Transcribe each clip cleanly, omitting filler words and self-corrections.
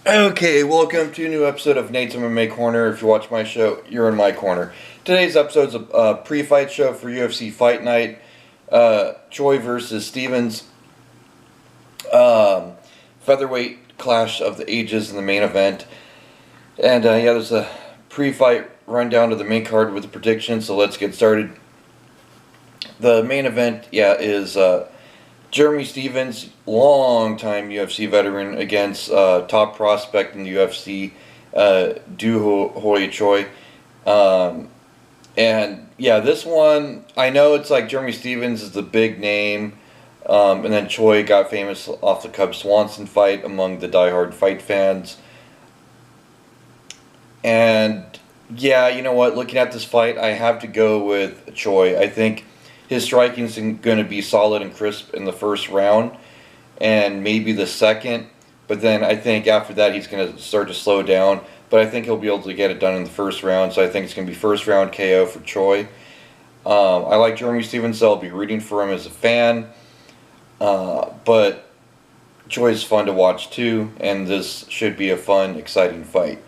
Okay, welcome to a new episode of Nate's MMA Corner. If you watch my show, you're in my corner. Today's episode's a pre-fight show for UFC Fight Night. Choi versus Stevens. Featherweight clash of the ages in the main event. And yeah, there's a pre-fight rundown of the main card with the predictions, so let's get started. The main event, is Jeremy Stevens, long-time UFC veteran, against top prospect in the UFC, Choi. And yeah, this one, I know it's like Jeremy Stevens is the big name, and then Choi got famous off the Cub Swanson fight among the diehard fight fans. And yeah, you know what? Looking at this fight, I have to go with Choi. I think his striking is going to be solid and crisp in the first round, and maybe the second. But then I think after that he's going to start to slow down. But I think he'll be able to get it done in the first round. So I think it's going to be first round KO for Choi. I like Jeremy Stevens, so I'll be rooting for him as a fan. But Choi is fun to watch too, and this should be a fun, exciting fight.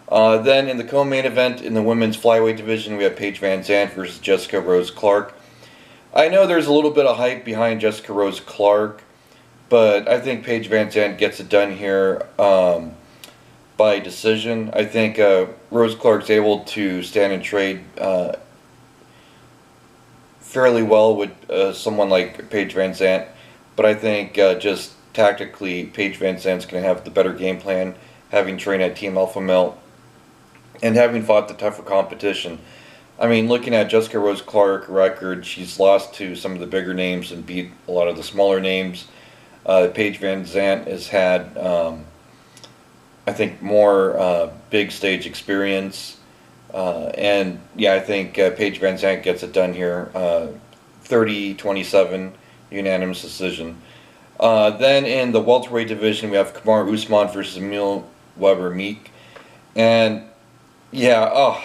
Then in the co-main event in the women's flyweight division, we have Paige Van Zandt versus Jessica Rose Clark. I know there's a little bit of hype behind Jessica Rose Clark, but I think Paige Van Zandt gets it done here by decision. I think Rose Clark's able to stand and trade fairly well with someone like Paige Van Zandt, but I think just tactically Paige Van Zandt's going to have the better game plan, having trained at Team Alpha Male and having fought the tougher competition. I mean, looking at Jessica Rose Clark record, she's lost to some of the bigger names and beat a lot of the smaller names. Paige Van Zandt has had, I think, more big stage experience. And yeah, I think Paige Van Zandt gets it done here. 30-27, unanimous decision. Then in the welterweight division, we have Kamaru Usman versus Emil Weber-Meek. And yeah,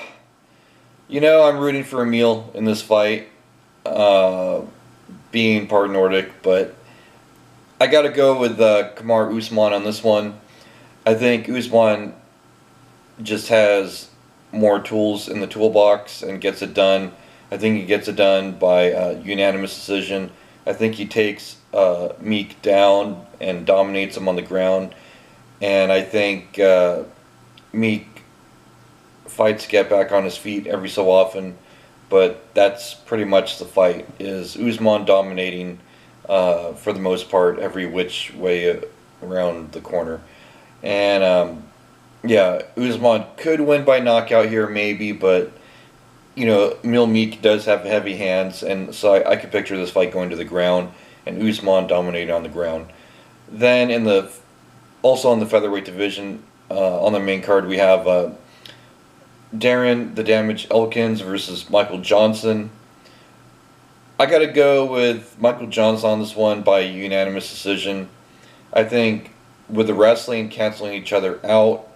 I'm rooting for Emil in this fight, being part Nordic, but I got to go with Kamaru Usman on this one. I think Usman just has more tools in the toolbox and gets it done. I think he gets it done by unanimous decision. I think he takes Meek down and dominates him on the ground, and I think Meek fights to get back on his feet every so often, but that's pretty much the fight, is Usman dominating for the most part every which way around the corner. And yeah, Usman could win by knockout here maybe, but Emil Meek does have heavy hands, and so I could picture this fight going to the ground and Usman dominating on the ground. Then also in the featherweight division, on the main card, we have Darren the Damage Elkins versus Michael Johnson. I gotta go with Michael Johnson on this one by unanimous decision. I think with the wrestling canceling each other out,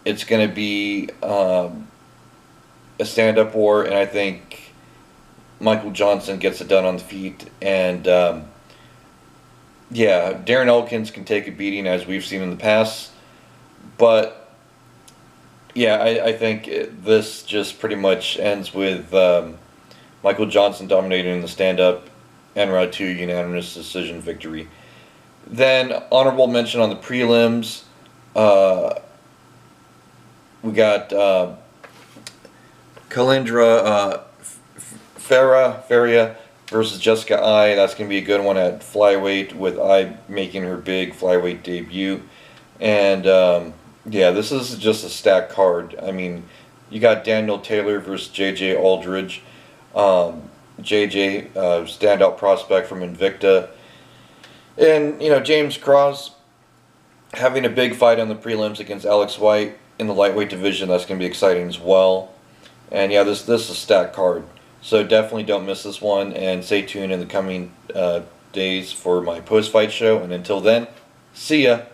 it's gonna be a stand-up war, and I think Michael Johnson gets it done on the feet. And yeah, Darren Elkins can take a beating as we've seen in the past, but yeah, I think this just pretty much ends with Michael Johnson dominating the stand-up and round 2 unanimous decision victory. Then honorable mention on the prelims, we got Kalindra Faria versus Jessica Ai. That's going to be a good one at flyweight, with Ai making her big flyweight debut. And yeah, this is just a stacked card. I mean, you got Daniel Taylor versus J.J. Aldridge. J.J., standout prospect from Invicta. And, James Cross having a big fight on the prelims against Alex White in the lightweight division. That's going to be exciting as well. And yeah, this is a stacked card. So definitely don't miss this one, and stay tuned in the coming days for my post-fight show. And until then, see ya.